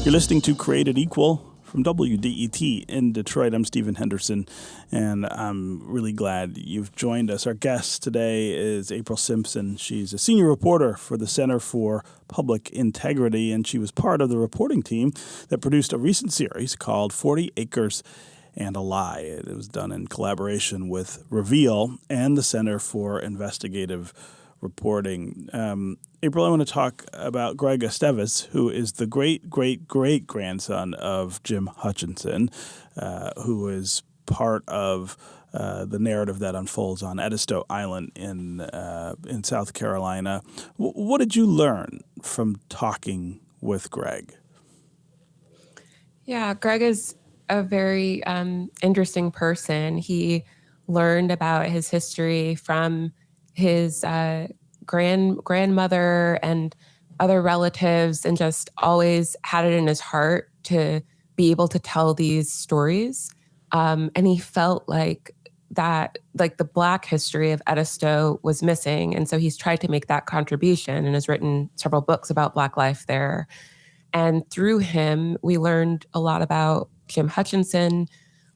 You're listening to Created Equal from WDET in Detroit. I'm Stephen Henderson, and I'm really glad you've joined us. Our guest today is April Simpson. She's a senior reporter for the Center for Public Integrity, and she was part of the reporting team that produced a recent series called 40 Acres and a Lie. It was done in collaboration with Reveal and the Center for Investigative Reporting. April, I want to talk about Greg Estevez, who is the great-great-great-grandson of Jim Hutchinson, who is part of the narrative that unfolds on Edisto Island in South Carolina. What did you learn from talking with Greg? Yeah, Greg is a very interesting person. He learned about his history from his grandmother and other relatives, and just always had it in his heart to be able to tell these stories. And he felt like the Black history of Edisto was missing. And so he's tried to make that contribution and has written several books about Black life there. And through him, we learned a lot about Jim Hutchinson.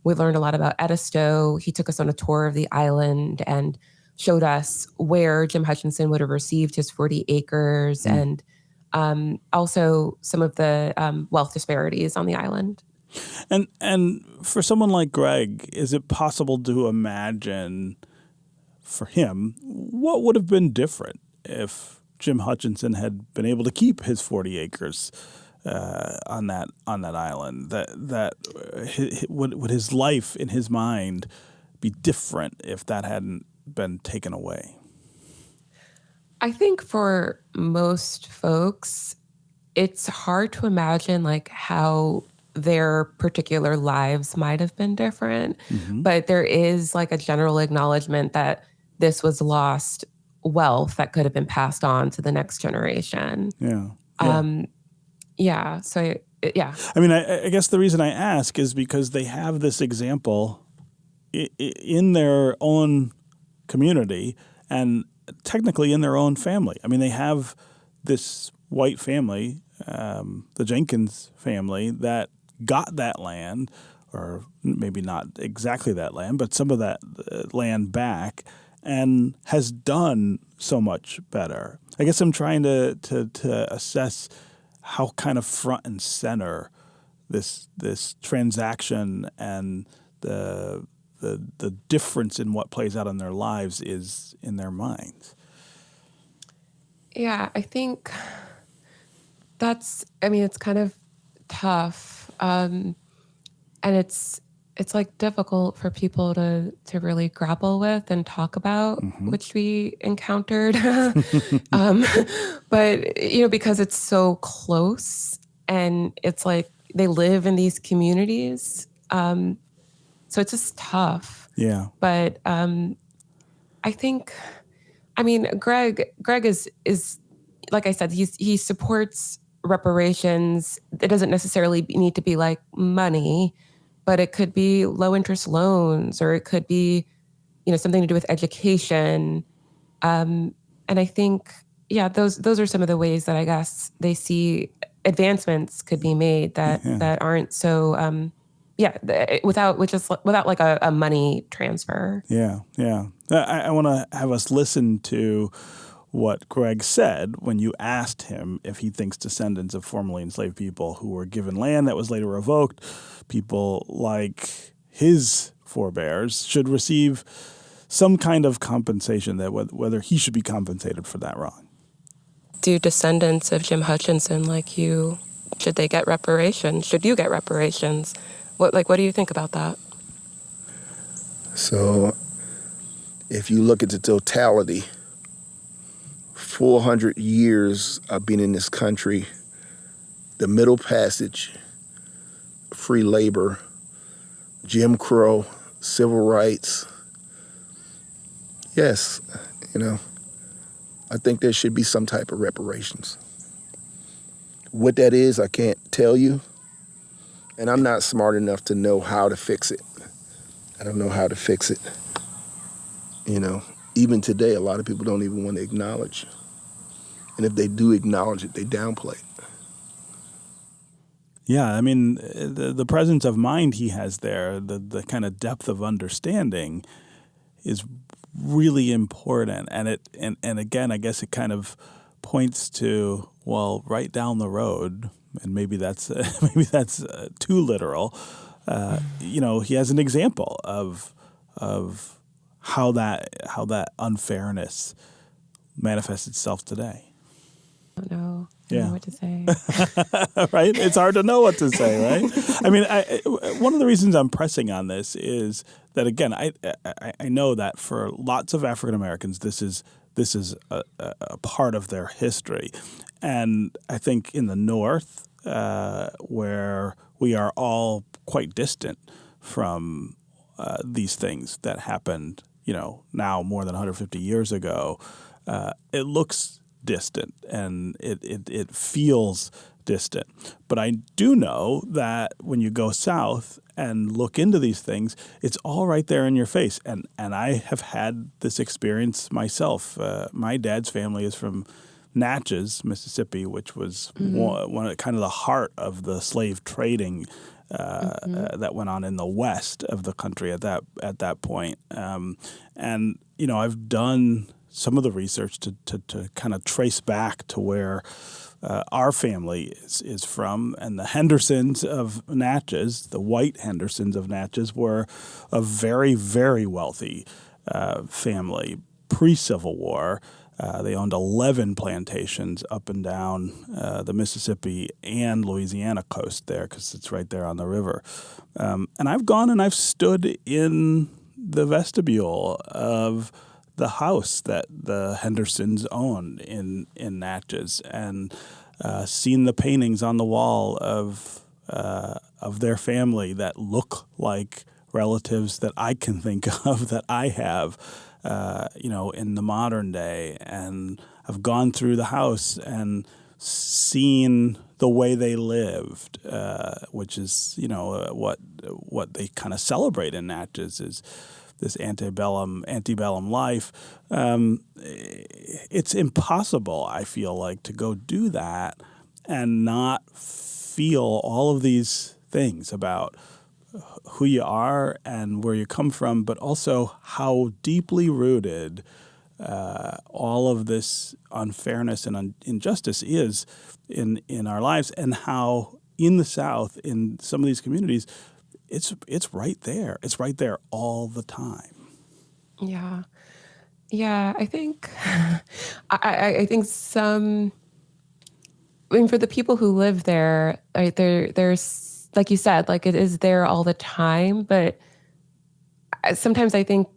We learned a lot about Edisto. He took us on a tour of the island and showed us where Jim Hutchinson would have received his 40 acres and also some of the wealth disparities on the island. And for someone like Greg, is it possible to imagine for him what would have been different if Jim Hutchinson had been able to keep his 40 acres on that island? Would his life in his mind be different if that hadn't been taken away? I think for most folks, it's hard to imagine how their particular lives might have been different. Mm-hmm. But there is a general acknowledgement that this was lost wealth that could have been passed on to the next generation. Yeah. Yeah. So, yeah. I mean, I guess the reason I ask is because they have this example in their own community and technically in their own family. I mean, they have this white family, the Jenkins family, that got that land, or maybe not exactly that land, but some of that land back, and has done so much better. I guess I'm trying to assess how kind of front and center this transaction and the difference in what plays out in their lives is in their minds. Yeah, I think it's kind of tough. And it's difficult for people to really grapple with and talk about, which we encountered. But, because it's so close and it's they live in these communities. So it's just tough. Yeah. But I think, Greg is like I said, he supports reparations. It doesn't necessarily need to be money, but it could be low interest loans, or it could be, something to do with education. And I think, those are some of the ways that I guess they see advancements could be made that aren't so, without a money transfer. Yeah. I want to have us listen to what Greg said when you asked him if he thinks descendants of formerly enslaved people who were given land that was later revoked, people like his forebears, should receive some kind of compensation, that whether he should be compensated for that wrong. Do descendants of Jim Hutchinson like you, should they get reparations? Should you get reparations? What do you think about that? So if you look at the totality, 400 years of being in this country, the Middle Passage, free labor, Jim Crow, civil rights. Yes, I think there should be some type of reparations. What that is, I can't tell you. And I'm not smart enough to know how to fix it. I don't know how to fix it. Even today, a lot of people don't even want to acknowledge. And if they do acknowledge it, they downplay it. Yeah, I mean, the presence of mind he has there, the kind of depth of understanding is really important. And again, I guess it kind of points to, well, right down the road, and maybe that's too literal. He has an example of how that unfairness manifests itself today. I don't know. I don't Yeah. know what to say. Right? It's hard to know what to say, right? I mean, one of the reasons I'm pressing on this is that, again, I know that for lots of African Americans, this is a part of their history, and I think in the North, where we are all quite distant from these things that happened, now more than 150 years ago, it looks distant and it feels distant. But I do know that when you go south and look into these things, it's all right there in your face. And I have had this experience myself. My dad's family is from Natchez, Mississippi, which was one of kind of the heart of the slave trading that went on in the west of the country at that point. And I've done some of the research to kind of trace back to where our family is from. And the Hendersons of Natchez, the white Hendersons of Natchez, were a very, very wealthy family pre-Civil War. They owned 11 plantations up and down the Mississippi and Louisiana coast there, because it's right there on the river. And I've gone and I've stood in the vestibule of the house that the Hendersons owned in Natchez, and seen the paintings on the wall of their family that look like relatives that I can think of that I have, in the modern day. And I've gone through the house and seen the way they lived, which is, what they kind of celebrate in Natchez is this antebellum life. It's impossible, I feel like, to go do that and not feel all of these things about who you are and where you come from, but also how deeply rooted all of this unfairness and injustice is in our lives, and how in the South, in some of these communities, it's right there. It's right there all the time. Yeah. Yeah, I think I think for the people who live there, right, there's, like you said, like it is there all the time, but sometimes I think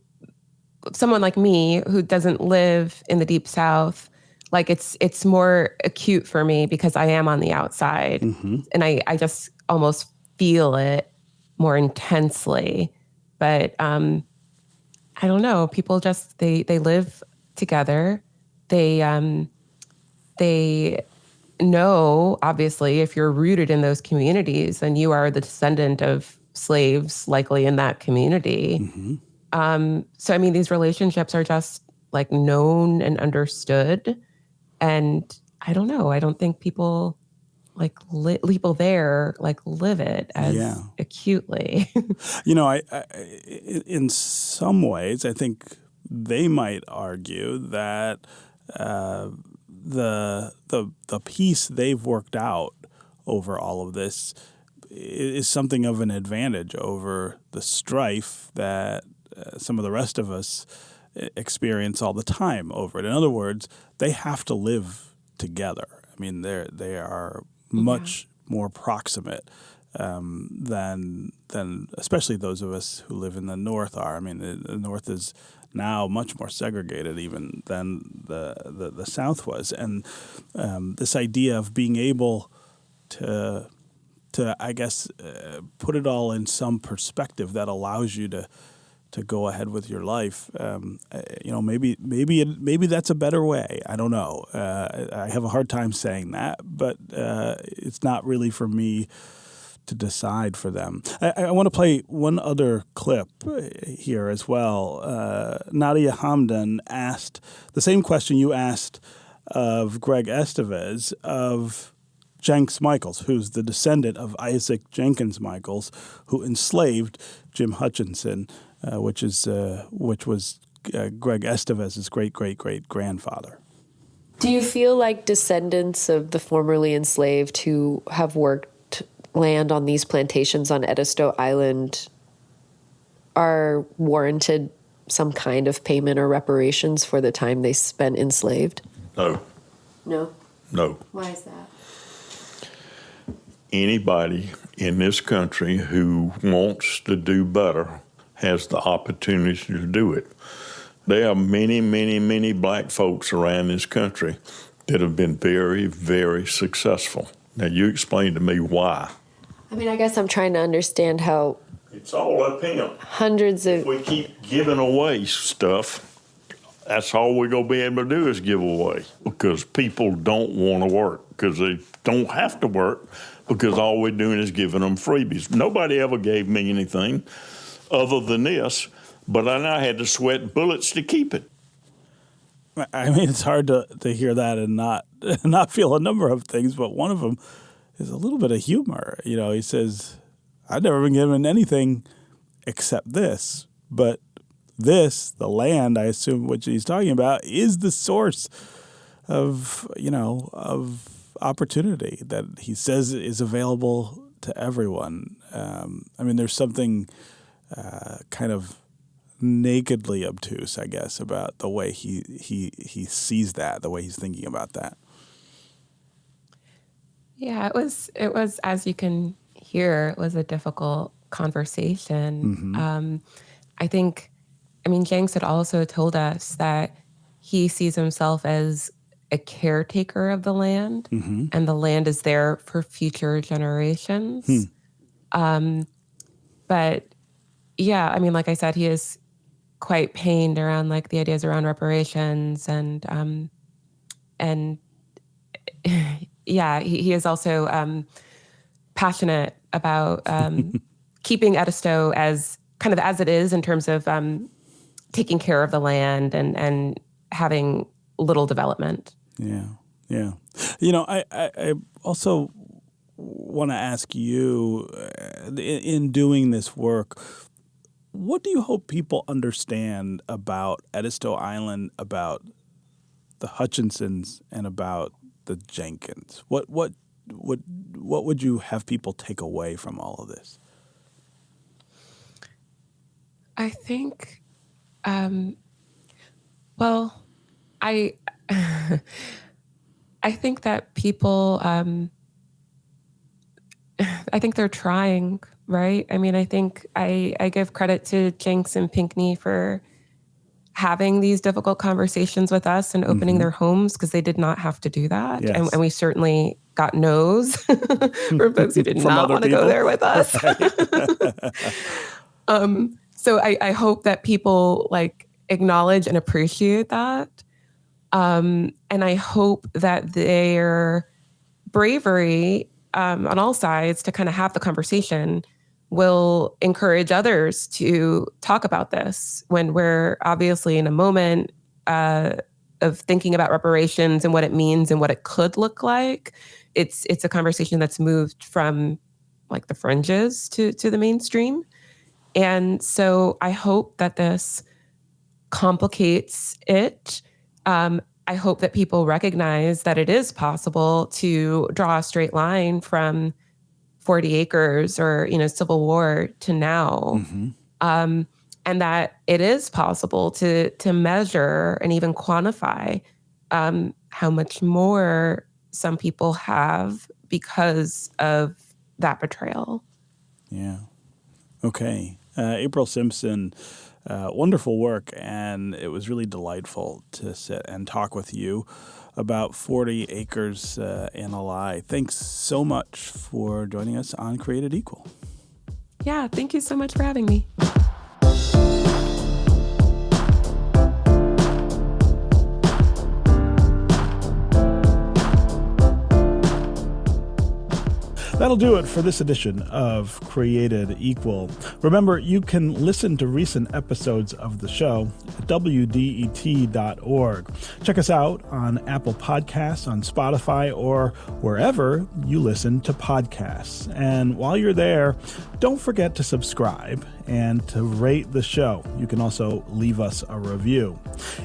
someone like me who doesn't live in the Deep South, like it's more acute for me because I am on the outside, and I just almost feel it more intensely. But I don't know. People just they live together. They know, obviously, if you're rooted in those communities, then you are the descendant of slaves, likely in that community. So I mean, these relationships are just like known and understood. And I don't know. I don't think people people there like live it as acutely. I in some ways, I think they might argue that the peace they've worked out over all of this is something of an advantage over the strife that some of the rest of us experience all the time over it. In other words, they have to live together. I mean, they are much more proximate than especially those of us who live in the North are. I mean, the North is now much more segregated even than the South was, and this idea of being able to I guess put it all in some perspective that allows you to go ahead with your life. Maybe that's a better way. I don't know. I have a hard time saying that, but it's not really for me to decide for them. I want to play one other clip here as well. Nadia Hamdan asked the same question you asked of Greg Estevez of Jenks Michaels, who's the descendant of Isaac Jenkins Michaels, who enslaved Jim Hutchinson, which was Greg Estevez's great-great-great-grandfather. Do you feel like descendants of the formerly enslaved who have worked land on these plantations on Edisto Island are warranted some kind of payment or reparations for the time they spent enslaved? No. No? No. Why is that? Anybody in this country who wants to do better has the opportunity to do it. There are many, many, many black folks around this country that have been very, very successful. Now, you explain to me why. I mean, I guess I'm trying to understand how It's all up him. hundreds of... If we keep giving away stuff, that's all we're going to be able to do is give away, because people don't want to work, because they don't have to work, because all we're doing is giving them freebies. Nobody ever gave me anything other than this, but I had to sweat bullets to keep it. I mean, it's hard to hear that and not feel a number of things, but one of them is a little bit of humor. You know, he says, I've never been given anything except this, but this, the land, I assume what he's talking about, is the source of opportunity that he says is available to everyone. I mean, there's something kind of nakedly obtuse, I guess, about the way he sees that, the way he's thinking about that. Yeah, it was as you can hear, it was a difficult conversation. I mean, Jenks had also told us that he sees himself as a caretaker of the land, and the land is there for future generations. But yeah, I mean, like I said, he is quite pained around like the ideas around reparations and yeah, he is also passionate about keeping Edisto as kind of as it is in terms of taking care of the land and having little development. Yeah, yeah. You know, I also want to ask you, in doing this work, what do you hope people understand about Edisto Island, about the Hutchinsons, and about the Jenkins? What would you have people take away from all of this? I think, well, I think that people, I think they're trying, right? I mean, I think I give credit to Jenks and Pinckney for having these difficult conversations with us and opening their homes, because they did not have to do that. Yes. And we certainly got no's from folks who did not want to go there with us. So I hope that people like acknowledge and appreciate that. And I hope that their bravery on all sides to kind of have the conversation will encourage others to talk about this when we're obviously in a moment of thinking about reparations and what it means and what it could look like. It's a conversation that's moved from like the fringes to the mainstream. And so I hope that this complicates it. I hope that people recognize that it is possible to draw a straight line from 40 acres or, Civil War to now. And that it is possible to measure and even quantify how much more some people have because of that betrayal. Yeah. Okay. April Simpson, wonderful work, and it was really delightful to sit and talk with you about 40 Acres and a Lie. Thanks so much for joining us on Created Equal. Yeah, thank you so much for having me. That'll do it for this edition of Created Equal. Remember, you can listen to recent episodes of the show at wdet.org. Check us out on Apple Podcasts, on Spotify, or wherever you listen to podcasts. And while you're there, don't forget to subscribe and to rate the show. You can also leave us a review.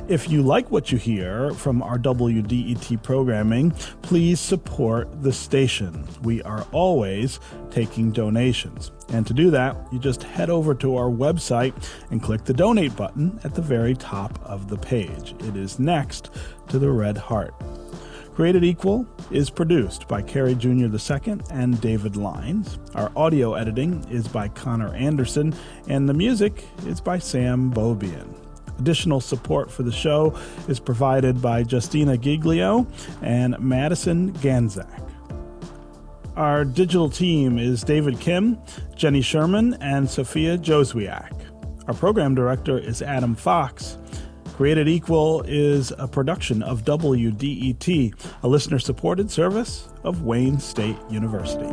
If you like what you hear from our WDET programming, please support the station. We are always taking donations. And to do that, you just head over to our website and click the donate button at the very top of the page. It is next to the red heart. Created Equal is produced by Carrie Jr. II and David Lines. Our audio editing is by Connor Anderson, and the music is by Sam Bobian. Additional support for the show is provided by Justina Giglio and Madison Ganzak. Our digital team is David Kim, Jenny Sherman, and Sophia Joswiak. Our program director is Adam Fox. Created Equal is a production of WDET, a listener-supported service of Wayne State University.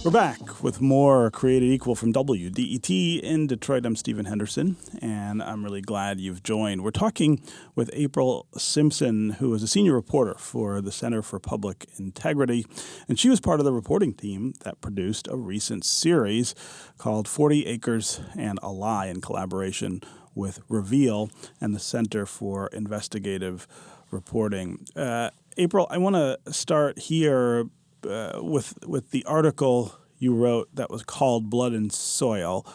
We're back with more Created Equal from WDET in Detroit. I'm Stephen Henderson, and I'm really glad you've joined. We're talking with April Simpson, who is a senior reporter for the Center for Public Integrity, and she was part of the reporting team that produced a recent series called 40 Acres and a Lie in collaboration with Reveal and the Center for Investigative Reporting. April, I want to start here with the article you wrote that was called Blood and Soil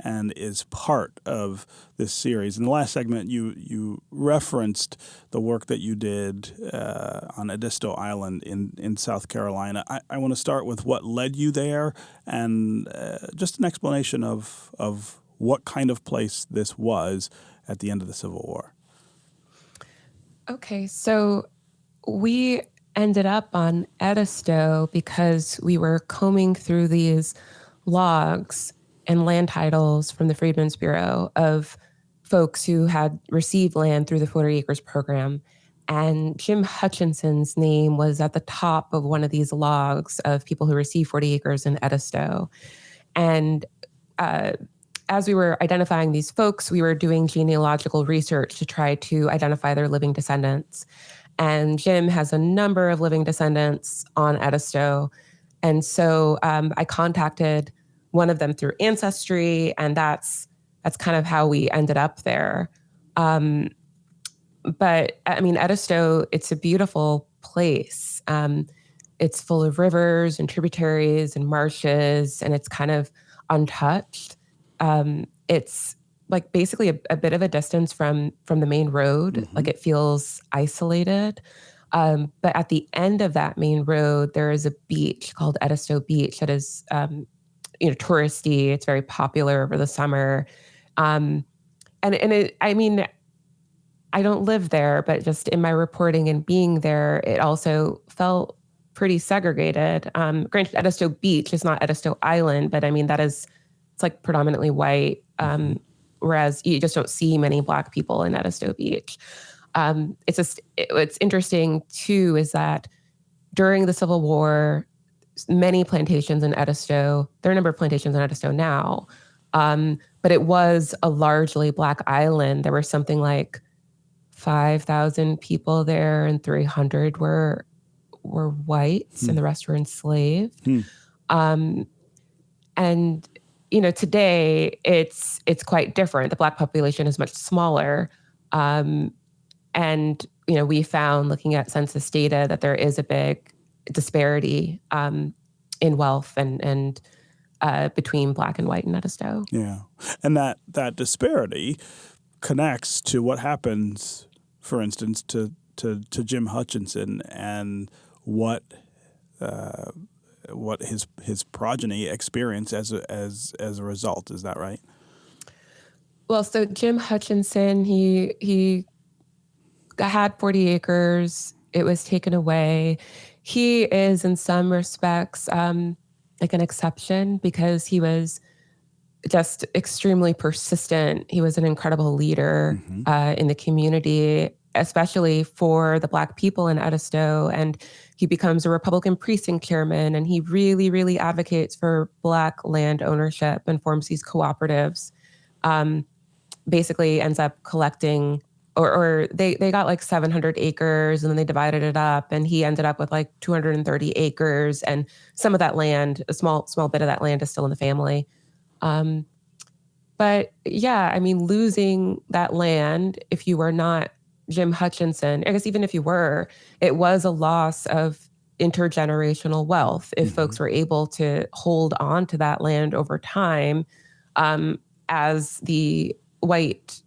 and is part of this series. In the last segment, you referenced the work that you did on Edisto Island in South Carolina. I want to start with what led you there and just an explanation of what kind of place this was at the end of the Civil War. Okay, so we ended up on Edisto because we were combing through these logs and land titles from the Freedmen's Bureau of folks who had received land through the 40 Acres program. And Jim Hutchinson's name was at the top of one of these logs of people who received 40 acres in Edisto. And as we were identifying these folks, we were doing genealogical research to try to identify their living descendants. And Jim has a number of living descendants on Edisto. And so I contacted one of them through Ancestry, and that's kind of how we ended up there. But I mean, Edisto, it's a beautiful place. It's full of rivers and tributaries and marshes, and it's kind of untouched. It's like basically a bit of a distance from the main road. Mm-hmm. Like it feels isolated. But at the end of that main road, there is a beach called Edisto Beach that is, touristy. It's very popular over the summer. I mean, I don't live there, but just in my reporting and being there, it also felt pretty segregated. Granted, Edisto Beach is not Edisto Island, but I mean, it's like predominantly white. Whereas you just don't see many Black people in Edisto Beach. What's interesting too is that during the Civil War, many plantations in Edisto, there are a number of plantations in Edisto now, but it was a largely Black island. There were something like 5,000 people there, and 300 were whites, and the rest were enslaved. And today it's quite different. The Black population is much smaller. And, we found looking at census data that there is a big disparity in wealth and between Black and white in Edisto. Yeah. And that disparity connects to what happens, for instance, to Jim Hutchinson and what his progeny experience as a result. Is that right? Well, so Jim Hutchinson, he had 40 acres. It was taken away. He is, in some respects, like an exception because he was just extremely persistent. He was an incredible leader in the community, especially for the Black people in Edisto. And he becomes a Republican precinct chairman, and he really, really advocates for Black land ownership and forms these cooperatives. Basically ends up collecting, or they got like 700 acres and then they divided it up, and he ended up with like 230 acres, and some of that land, a small bit of that land is still in the family. But yeah, I mean, losing that land, if you were not Jim Hutchinson, I guess even if you were, it was a loss of intergenerational wealth if folks were able to hold on to that land over time, as the white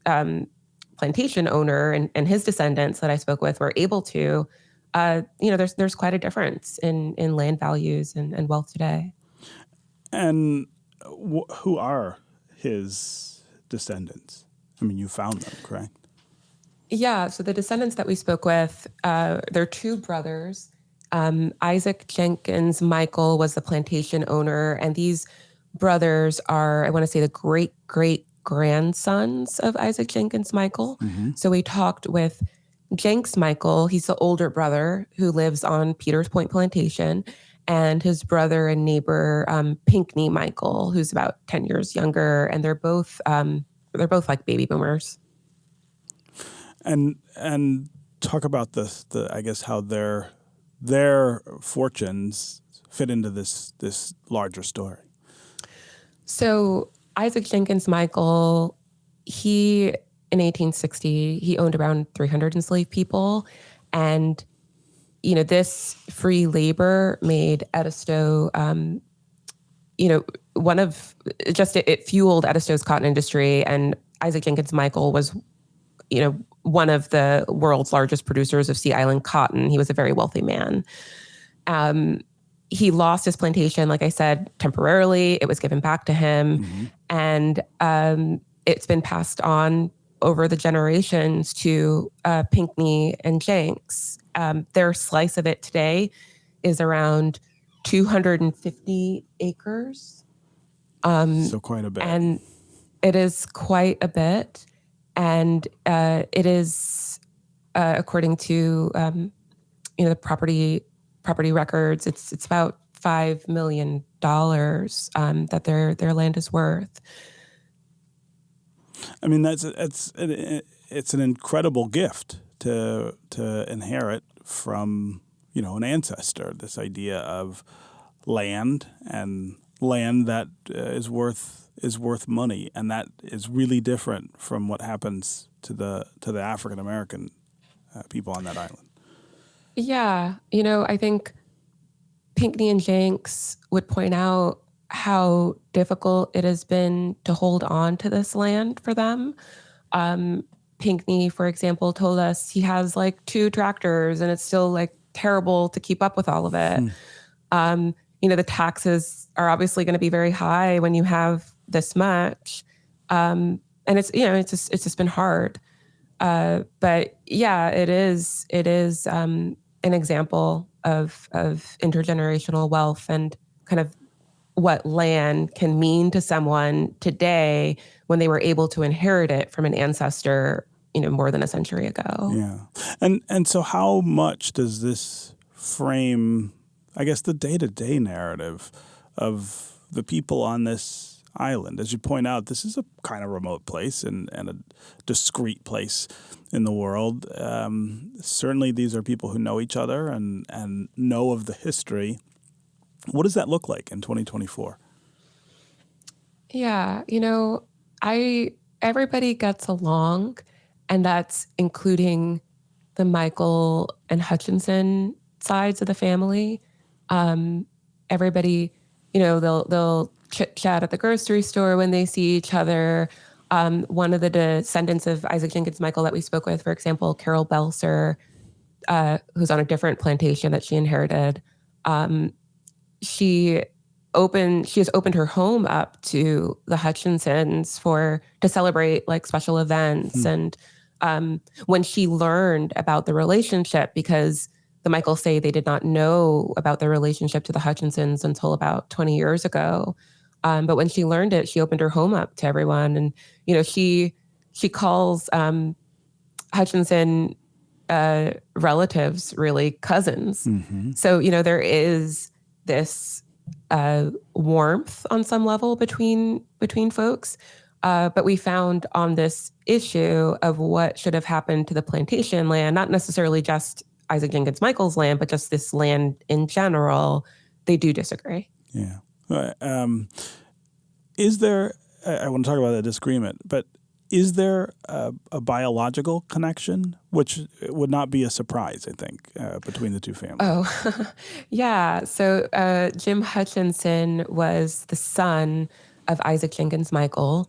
plantation owner and his descendants that I spoke with were able to. There's quite a difference in land values and wealth today. And who are his descendants? I mean, you found them, correct? Yeah, so the descendants that we spoke with, they're two brothers. Isaac Jenkins Michael was the plantation owner, and these brothers are, I want to say, the great-great-grandsons of Isaac Jenkins Michael. So we talked with Jenks Michael. He's the older brother who lives on Peters Point Plantation, and his brother and neighbor, Pinckney Michael, who's about 10 years younger, and they're both like baby boomers. And talk about the I guess how their fortunes fit into this larger story. So Isaac Jenkins Michael, in 1860, he owned around 300 enslaved people, and this free labor made Edisto, it fueled Edisto's cotton industry, and Isaac Jenkins Michael was, one of the world's largest producers of Sea Island cotton. He was a very wealthy man. He lost his plantation, like I said, temporarily. It was given back to him, and it's been passed on over the generations to Pinckney and Jenks. Their slice of it today is around 250 acres. So quite a bit. And it is quite a bit. And it is, according to the property records, it's about $5 million that their land is worth. I mean, it's an incredible gift to inherit from an ancestor. This idea of land and land that is worth money, and that is really different from what happens to the African American people on that island. Yeah, I think Pinckney and Jenks would point out how difficult it has been to hold on to this land for them. Pinckney, for example, told us he has like 2 tractors and it's still like terrible to keep up with all of it. The taxes are obviously going to be very high when you have this much. And it's just been hard. But yeah, it is an example of intergenerational wealth and kind of what land can mean to someone today when they were able to inherit it from an ancestor, more than a century ago. Yeah. And so how much does this frame, I guess, the day-to-day narrative of the people on this island? As you point out, this is a kind of remote place and a discrete place in the world. Certainly these are people who know each other and know of the history. What does that look like in 2024? Yeah, everybody gets along, and that's including the Michael and Hutchinson sides of the family. Everybody, they'll chit chat at the grocery store when they see each other. One of the descendants of Isaac Jenkins Michael that we spoke with, for example, Carol Belser, who's on a different plantation that she inherited, she she has opened her home up to the Hutchinsons to celebrate like special events. And when she learned about the relationship, because the Michaels say they did not know about their relationship to the Hutchinsons until about 20 years ago. But when she learned it, she opened her home up to everyone. And, she calls Hutchinson relatives, really cousins. So, there is this warmth on some level between folks. But we found on this issue of what should have happened to the plantation land, not necessarily just Isaac Jenkins Michael's land, but just this land in general, they do disagree. Yeah. Is there, I want to talk about that disagreement, but is there a biological connection, which would not be a surprise, I think, between the two families? Oh, yeah. So Jim Hutchinson was the son of Isaac Jenkins Michael.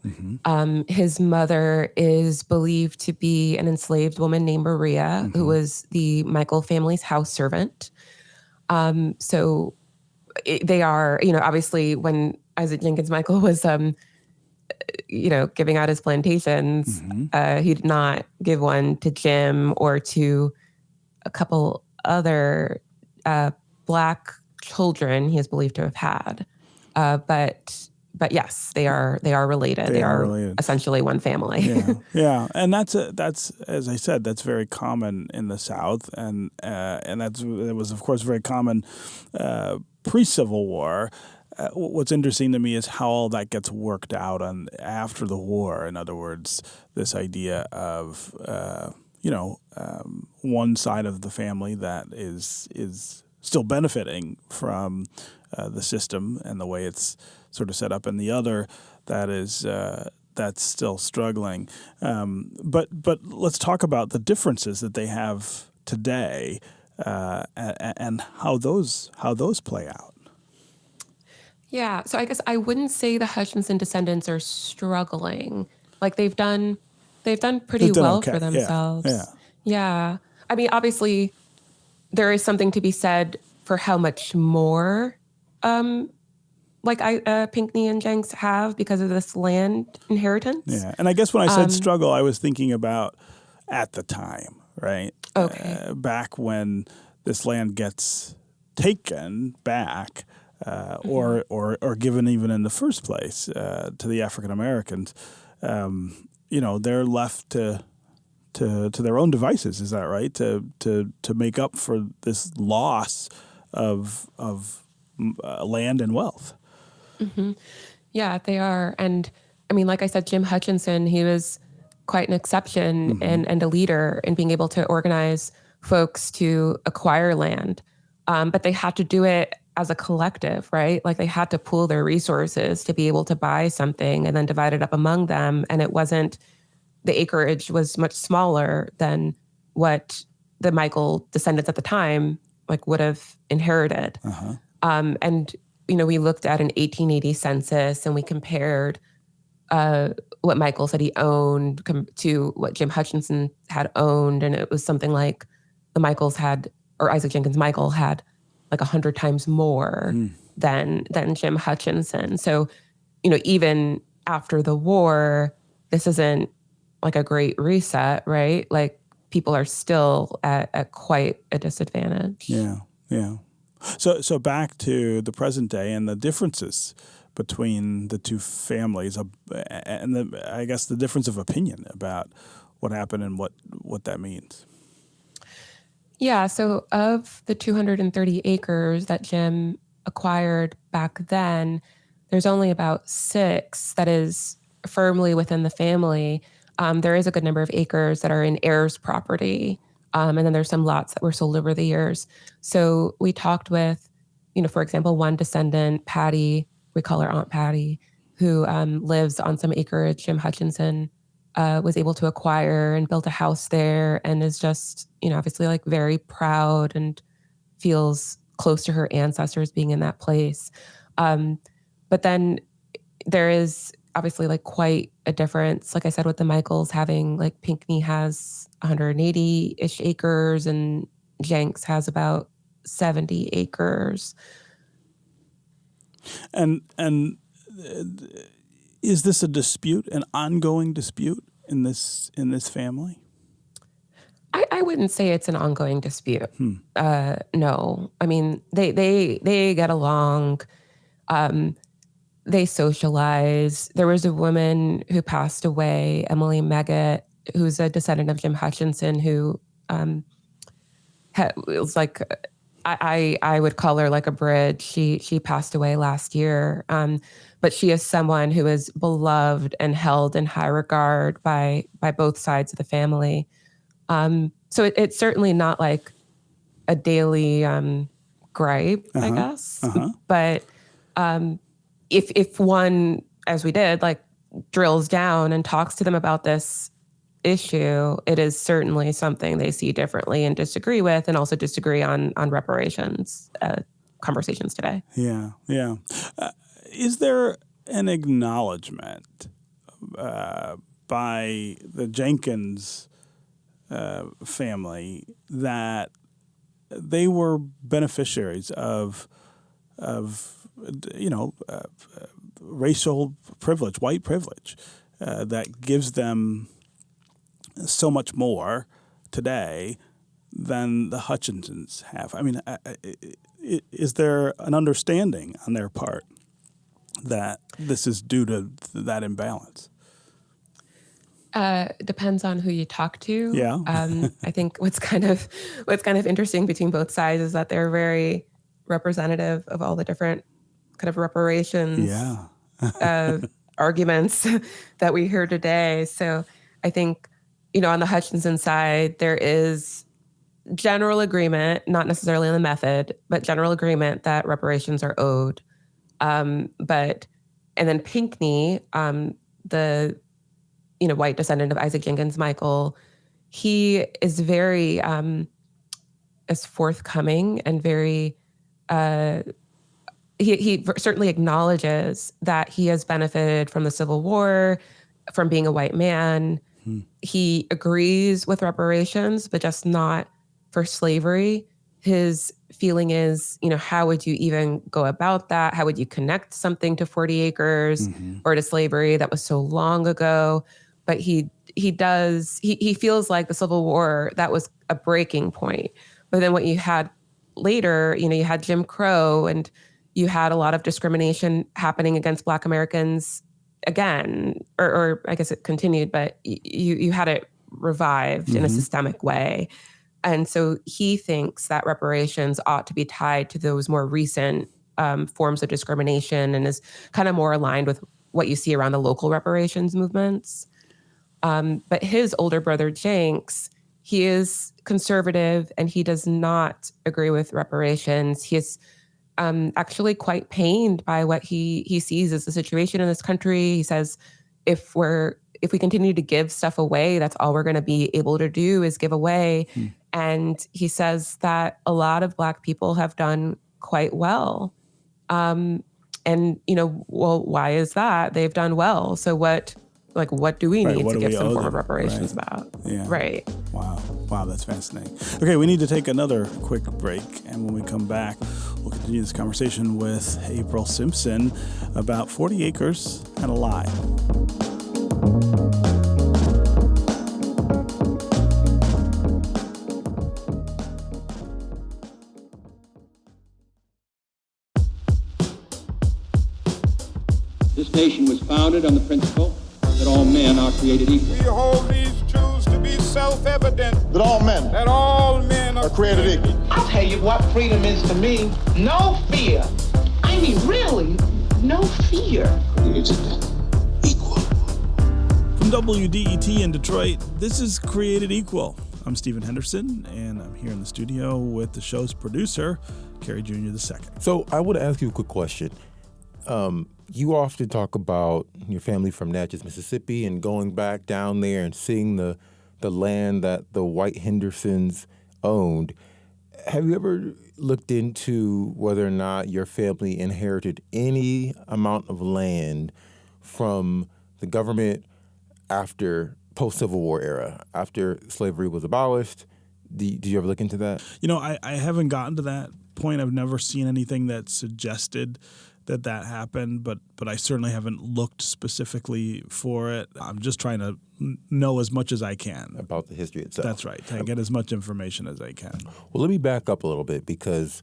His mother is believed to be an enslaved woman named Maria, who was the Michael family's house servant. So they are, obviously when Isaac Jenkins Michael was, giving out his plantations, he did not give one to Jim or to a couple other Black children he is believed to have had. But yes, they are related. They are related. Essentially one family. Yeah, and that's as I said, that's very common in the South, and it was of course very common pre-Civil War. What's interesting to me is how all that gets worked out after the war. In other words, this idea of one side of the family that is still benefiting from the system and the way it's sort of set up, and the other that is that's still struggling. But let's talk about the differences that they have today and how those play out. Yeah, so I guess I wouldn't say the Hutchinson descendants are struggling. Like they've done pretty well for themselves. Yeah. I mean, obviously, there is something to be said for how much more Pinckney and Jenks have because of this land inheritance. Yeah, and I guess when I said struggle, I was thinking about at the time, right? Okay. Back when this land gets taken back or given even in the first place to the African Americans, they're left to their own devices. Is that right? To make up for this loss of land and wealth. Yeah, they are. And I mean, like I said, Jim Hutchinson, he was quite an exception and a leader in being able to organize folks to acquire land. But they had to do it as a collective, right? Like they had to pool their resources to be able to buy something and then divide it up among them. And the acreage was much smaller than what the Michael descendants at the time would have inherited. And we looked at an 1880 census and we compared what Michael said he owned to what Jim Hutchinson had owned. And it was something like the Michaels had, or Isaac Jenkins Michael had, like 100 times more than Jim Hutchinson. So, even after the war, this isn't like a great reset, right? Like people are still at quite a disadvantage. Yeah. So back to the present day and the differences between the two families, and I guess the difference of opinion about what happened and what that means. Yeah, so of the 230 acres that Jim acquired back then, there's only about 6 that is firmly within the family. There is a good number of acres that are in heirs' property. And then there's some lots that were sold over the years. So we talked with, for example, one descendant, Patty, we call her Aunt Patty, who lives on some acreage Jim Hutchinson was able to acquire and built a house there and is just, obviously like very proud and feels close to her ancestors being in that place. But then there is obviously like quite a difference. Like I said, with the Michaels having like Pinckney has 180-ish acres and Jenks has about 70 acres. And is this a dispute, an ongoing dispute in this family? I wouldn't say it's an ongoing dispute. No, I mean they get along. They socialize. There was a woman who passed away, Emily Meggett, who's a descendant of Jim Hutchinson, who was like, I would call her like a bridge. She passed away last year, but she is someone who is beloved and held in high regard by both sides of the family. So it's certainly not like a daily gripe, I guess. But if one, as we did, like drills down and talks to them about this issue, it is certainly something they see differently and disagree with, and also disagree on reparations conversations today. Yeah. Is there an acknowledgement by the Jenkins family that they were beneficiaries of racial privilege, white privilege, that gives them so much more today than the Hutchinsons have? I mean, is there an understanding on their part that this is due to that imbalance? Depends on who you talk to. Yeah. I think what's kind of interesting between both sides is that they're very representative of all the different kind of reparations arguments that we hear today. So I think, on the Hutchinson side, there is general agreement, not necessarily on the method, but general agreement that reparations are owed. And then Pinckney, the white descendant of Isaac Jenkins Michael, he is very is forthcoming and very he certainly acknowledges that he has benefited from the Civil War, from being a white man. He agrees with reparations, but just not for slavery. His feeling is, how would you even go about that? How would you connect something to 40 acres or to slavery that was so long ago? But he feels like the Civil War, that was a breaking point. But then what you had later, you had Jim Crow, and you had a lot of discrimination happening against Black Americans again, or I guess it continued, but you had it revived in a systemic way. And so he thinks that reparations ought to be tied to those more recent forms of discrimination, and is kind of more aligned with what you see around the local reparations movements. But his older brother, Jenks, he is conservative and he does not agree with reparations. He is actually quite pained by what he sees as the situation in this country. He says, if we continue to give stuff away, that's all we're going to be able to do is give away. And he says that a lot of Black people have done quite well. And, why is that? They've done well. So what do we need to give some form of reparations about? Yeah. Right. Wow, that's fascinating. Okay, we need to take another quick break, and when we come back, we'll continue this conversation with April Simpson about 40 acres and a lie. This nation was founded on the principle that all men are created equal. We hold these truths to be self-evident. That all men are created equal. I'll tell you what freedom is to me. No fear. I mean, really, no fear. Created equal. From WDET in Detroit, this is Created Equal. I'm Stephen Henderson, and I'm here in the studio with the show's producer, Kerry Jr. II. So I want to ask you a quick question. You often talk about your family from Natchez, Mississippi, and going back down there and seeing the land that the white Hendersons owned. Have you ever looked into whether or not your family inherited any amount of land from the government after post-Civil War era, after slavery was abolished? Did you ever look into that? I haven't gotten to that point. I've never seen anything that suggested that happened, but I certainly haven't looked specifically for it. I'm just trying to know as much as I can about the history itself. That's right. To get as much information as I can. Well, let me back up a little bit, because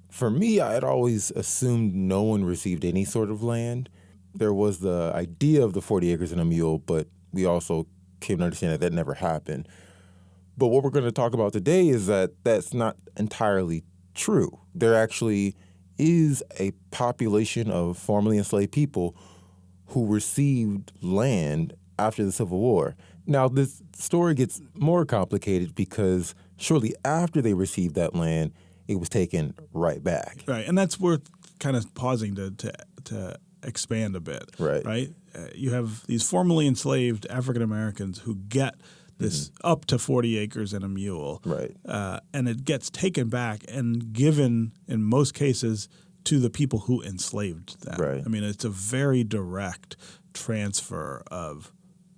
for me, I had always assumed no one received any sort of land. There was the idea of the 40 acres and a mule, but we also came to understand that never happened. But what we're going to talk about today is that that's not entirely true. There actually is a population of formerly enslaved people who received land after the Civil War. Now, this story gets more complicated because shortly after they received that land, it was taken right back. Right, and that's worth kind of pausing to expand a bit. Right. You have these formerly enslaved African Americans who get this up to 40 acres and a mule. Right. And it gets taken back and given, in most cases, to the people who enslaved them. Right. I mean, it's a very direct transfer of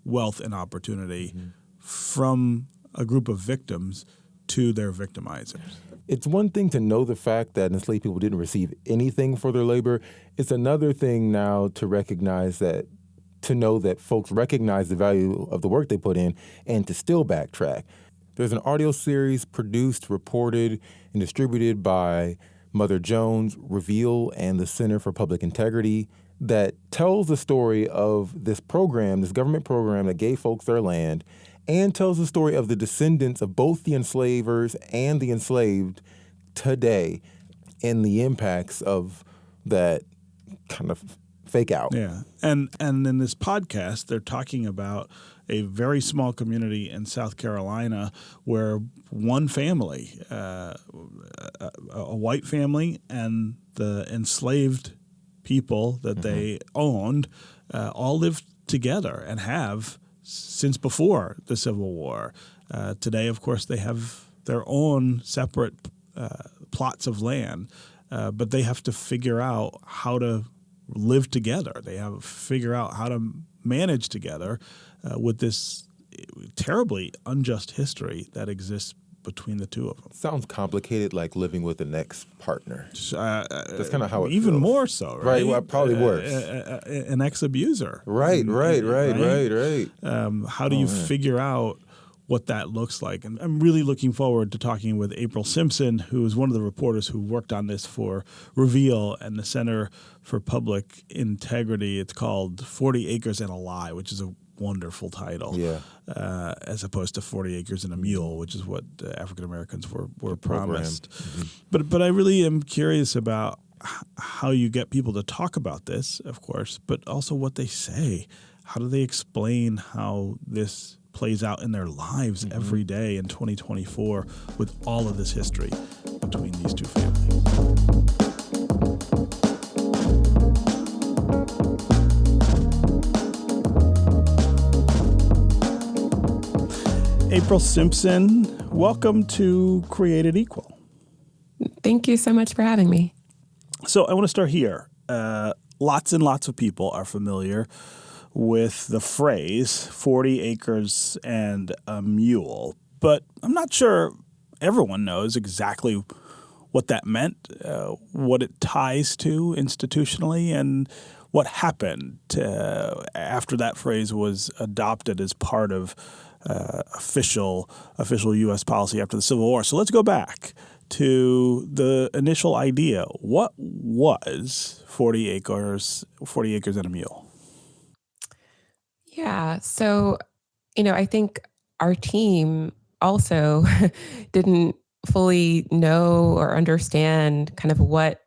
wealth and opportunity from a group of victims to their victimizers. It's one thing to know the fact that enslaved people didn't receive anything for their labor. It's another thing now to recognize that, to know that folks recognize the value of the work they put in and to still backtrack. There's an audio series produced, reported, and distributed by Mother Jones, Reveal, and the Center for Public Integrity that tells the story of this program, this government program that gave folks their land, and tells the story of the descendants of both the enslavers and the enslaved today and the impacts of that kind of fake out. Yeah. And in this podcast, they're talking about a very small community in South Carolina where one family, a white family, and the enslaved people that they owned all lived together and have since before the Civil War. Today, of course, they have their own separate plots of land, but they have to figure out how to live together. They have to figure out how to manage together with this terribly unjust history that exists between the two of them. Sounds complicated, like living with an ex-partner. That's kind of how it even feels. More so, right? Right, well, probably worse. An ex-abuser. Right. How do you figure out what that looks like? And I'm really looking forward to talking with April Simpson, who is one of the reporters who worked on this for Reveal and the Center for Public Integrity. It's called 40 Acres and a Lie, which is a wonderful title, as opposed to 40 Acres and a Mule, which is what African Americans were promised. But I really am curious about how you get people to talk about this, of course, but also what they say. How do they explain how this plays out in their lives every day in 2024 with all of this history between these two families? April Simpson, welcome to Created Equal. Thank you so much for having me. So I want to start here. Lots and lots of people are familiar with the phrase 40 acres and a mule, but I'm not sure everyone knows exactly what that meant, what it ties to institutionally, and what happened after that phrase was adopted as part of official U.S. policy after the Civil War. So let's go back to the initial idea. What was 40 acres and a mule? Yeah. So, I think our team also didn't fully know or understand kind of what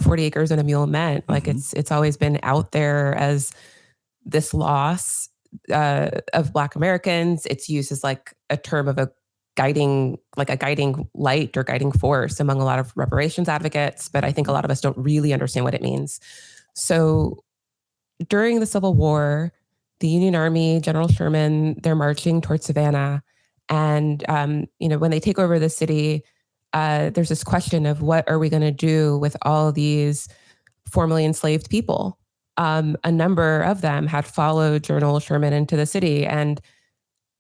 40 acres and a mule meant. Like it's always been out there as this loss of Black Americans. It's used as like a term of a guiding light or guiding force among a lot of reparations advocates. But I think a lot of us don't really understand what it means. So during the Civil War, the Union Army, General Sherman, they're marching towards Savannah. And, when they take over the city, there's this question of what are we going to do with all these formerly enslaved people? A number of them had followed General Sherman into the city, and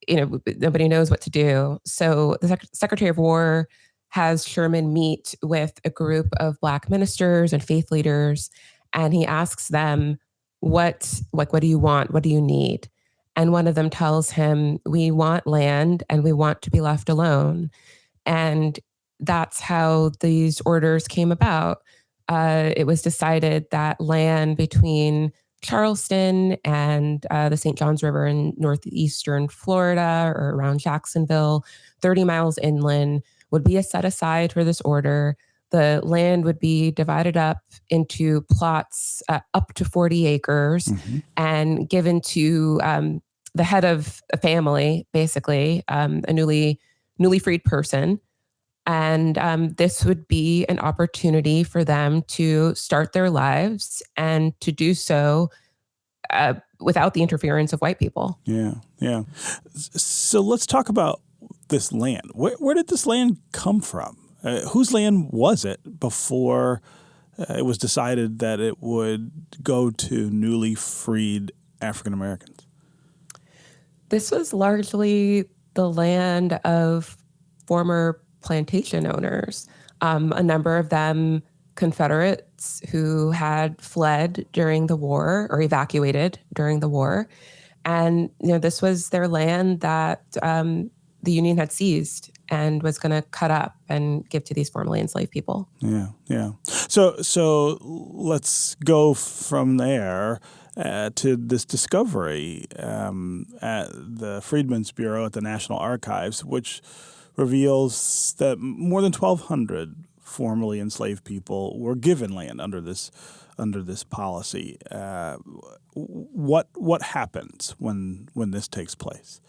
nobody knows what to do. So the Secretary of War has Sherman meet with a group of Black ministers and faith leaders and he asks them, what do you want? What do you need? And one of them tells him, we want land and we want to be left alone. And that's how these orders came about. It was decided that land between Charleston and the St. Johns River in northeastern Florida or around Jacksonville, 30 miles inland, would be set aside for this order. The land would be divided up into plots up to 40 acres and given to the head of a family, basically, a newly freed person. And this would be an opportunity for them to start their lives and to do so without the interference of white people. Yeah, yeah. So let's talk about this land. Where did this land come from? Whose land was it before it was decided that it would go to newly freed African Americans? This was largely the land of former plantation owners, a number of them Confederates who had fled during the war or evacuated during the war. And this was their land that the Union had seized and was going to cut up and give to these formerly enslaved people. Yeah, yeah. So let's go from there to this discovery at the Freedmen's Bureau at the National Archives, which reveals that more than 1,200 formerly enslaved people were given land under this policy. What happens when this takes place?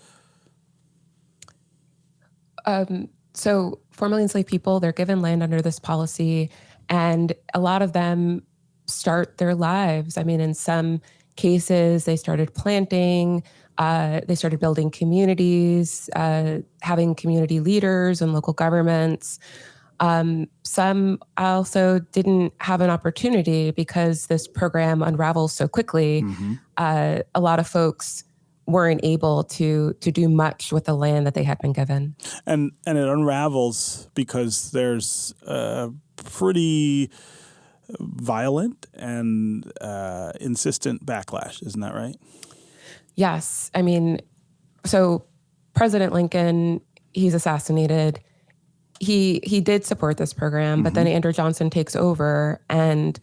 So formerly enslaved people, they're given land under this policy, and a lot of them start their lives. I mean, in some cases, they started planting, they started building communities, having community leaders and local governments. Some also didn't have an opportunity because this program unravels so quickly. A lot of folks weren't able to do much with the land that they had been given. And it unravels because there's a pretty violent and insistent backlash. Isn't that right? Yes. I mean, so President Lincoln, he's assassinated. He did support this program, but then Andrew Johnson takes over and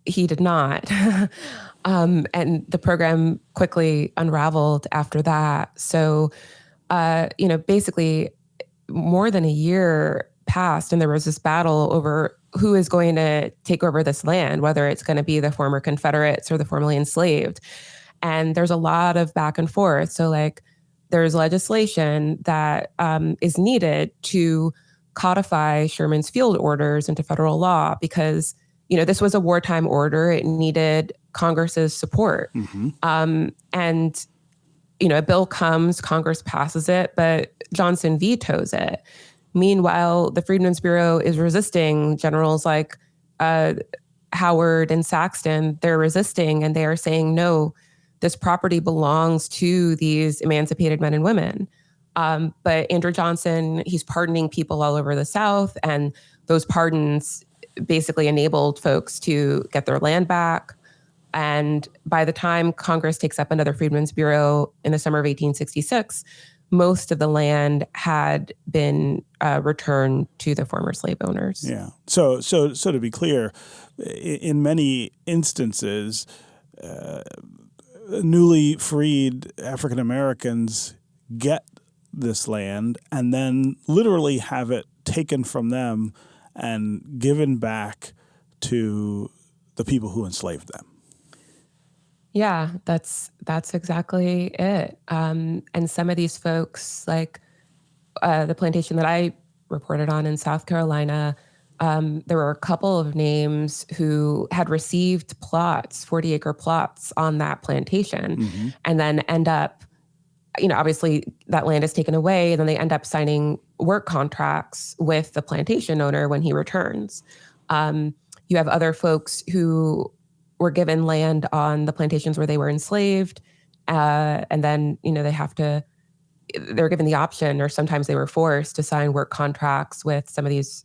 he did not. And the program quickly unraveled after that. So, basically more than a year passed and there was this battle over who is going to take over this land, whether it's going to be the former Confederates or the formerly enslaved. And there's a lot of back and forth. So there's legislation that is needed to codify Sherman's field orders into federal law because, this was a wartime order. It needed Congress's support. And, a bill comes, Congress passes it, but Johnson vetoes it. Meanwhile, the Freedmen's Bureau is resisting. Generals like Howard and Saxton, they're resisting and they are saying, no, this property belongs to these emancipated men and women. But Andrew Johnson, he's pardoning people all over the South, and those pardons basically enabled folks to get their land back. And by the time Congress takes up another Freedmen's Bureau in the summer of 1866, most of the land had been returned to the former slave owners. Yeah. So to be clear, in many instances, newly freed African Americans get this land and then literally have it taken from them and given back to the people who enslaved them. Yeah, that's exactly it. And some of these folks, like the plantation that I reported on in South Carolina, there were a couple of names who had received plots, 40-acre plots on that plantation, and then end up, obviously that land is taken away, and then they end up signing work contracts with the plantation owner when he returns. You have other folks who were given land on the plantations where they were enslaved, and then, they're given the option, or sometimes they were forced to sign work contracts with some of these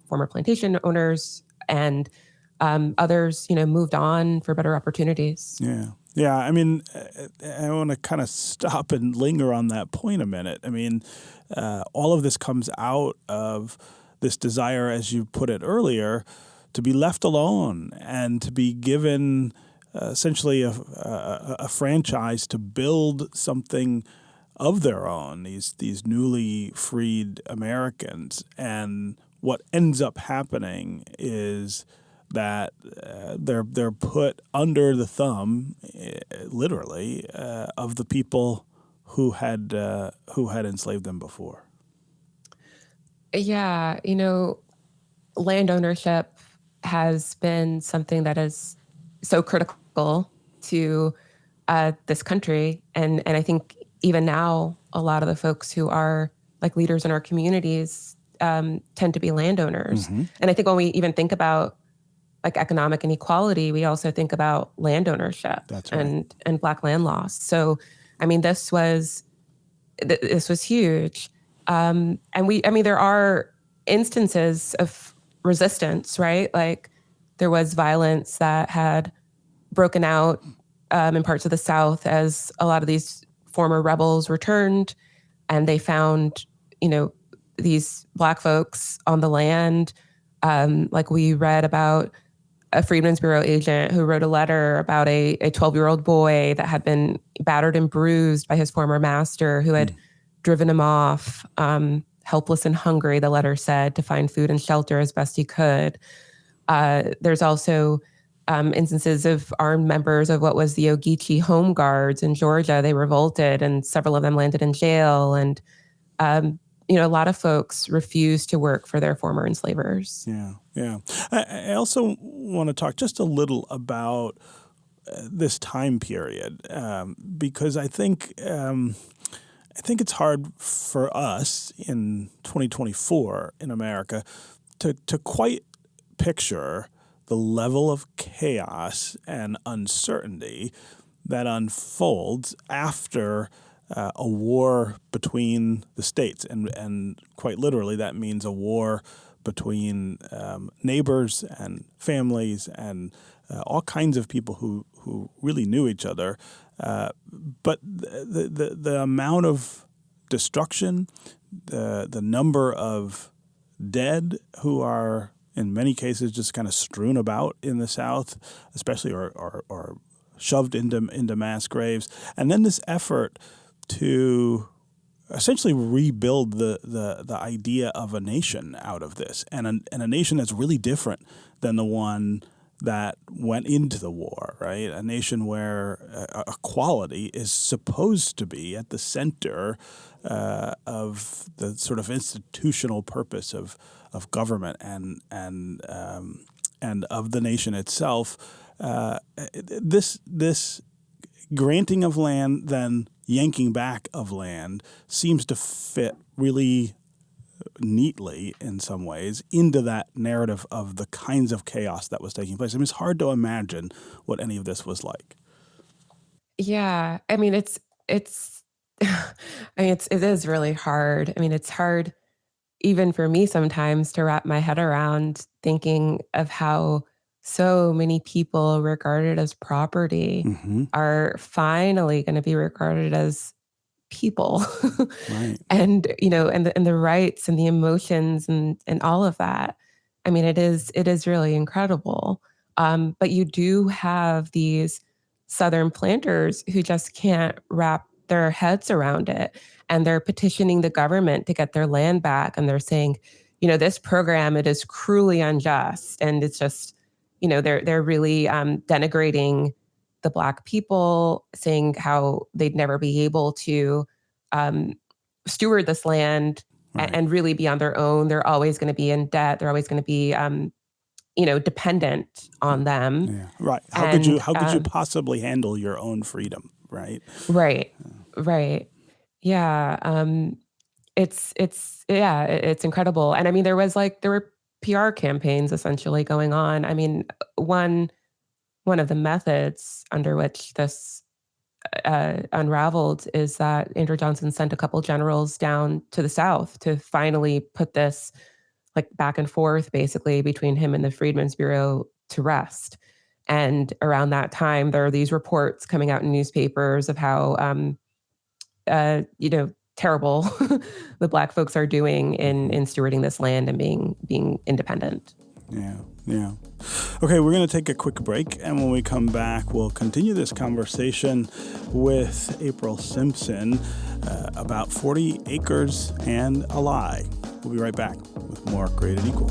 former plantation owners. And Others, moved on for better opportunities. Yeah. Yeah. I mean, I want to kind of stop and linger on that point a minute. I mean, all of this comes out of this desire, as you put it earlier, to be left alone and to be given essentially a franchise to build something of their own, these newly freed Americans. And what ends up happening is that they're put under the thumb, literally, of the people who had enslaved them before. Yeah, land ownership has been something that is so critical to this country, and I think even now, a lot of the folks who are like leaders in our communities tend to be landowners. Mm-hmm. And I think when we even think about like economic inequality, we also think about land ownership. That's right. and Black land loss. So, I mean, this was huge. And there are instances of resistance, right? Like there was violence that had broken out in parts of the South as a lot of these former rebels returned, and they found, these Black folks on the land. Like we read about a Freedmen's Bureau agent who wrote a letter about a 12-year-old boy that had been battered and bruised by his former master who had driven him off, helpless and hungry, the letter said, to find food and shelter as best he could. There's also instances of armed members of what was the Ogeechee Home Guards in Georgia. They revolted and several of them landed in jail. And, a lot of folks refused to work for their former enslavers. Yeah, yeah. I also want to talk just a little about this time period because I think it's hard for us in 2024 in America to quite picture the level of chaos and uncertainty that unfolds after a war between the states. And quite literally, that means a war between neighbors and families and all kinds of people who really knew each other. But the amount of destruction, the number of dead who are in many cases just kind of strewn about in the South, especially or shoved into mass graves, and then this effort to essentially rebuild the idea of a nation out of this, and a nation that's really different than the one that went into the war, right? A nation where equality is supposed to be at the center of the sort of institutional purpose of government and of the nation itself. This granting of land, then yanking back of land, seems to fit really neatly in some ways into that narrative of the kinds of chaos that was taking place. I mean, it's hard to imagine what any of this was like. Yeah, I mean, it is really hard. I mean, it's hard even for me sometimes to wrap my head around thinking of how so many people regarded as property are finally going to be regarded as people. Right. And the rights and the emotions and all of that. I mean, it is really incredible. But you do have these Southern planters who just can't wrap their heads around it, and they're petitioning the government to get their land back, and they're saying, this program, it is cruelly unjust, and it's just, they're really denigrating the Black people, saying how they'd never be able to steward this land and really be on their own. They're always going to be in debt. They're always going to be, dependent on them. Yeah. Right. How could you possibly handle your own freedom? Right. Right. Right. Yeah. It's incredible. And I mean, there were PR campaigns essentially going on. I mean, one of the methods under which this unraveled is that Andrew Johnson sent a couple generals down to the South to finally put this like back and forth basically between him and the Freedmen's Bureau to rest. And around that time, there are these reports coming out in newspapers of how, terrible the Black folks are doing in stewarding this land and being independent. Yeah. Okay, we're going to take a quick break, and when we come back, we'll continue this conversation with April Simpson about 40 Acres and a Lie. We'll be right back with more Created Equal.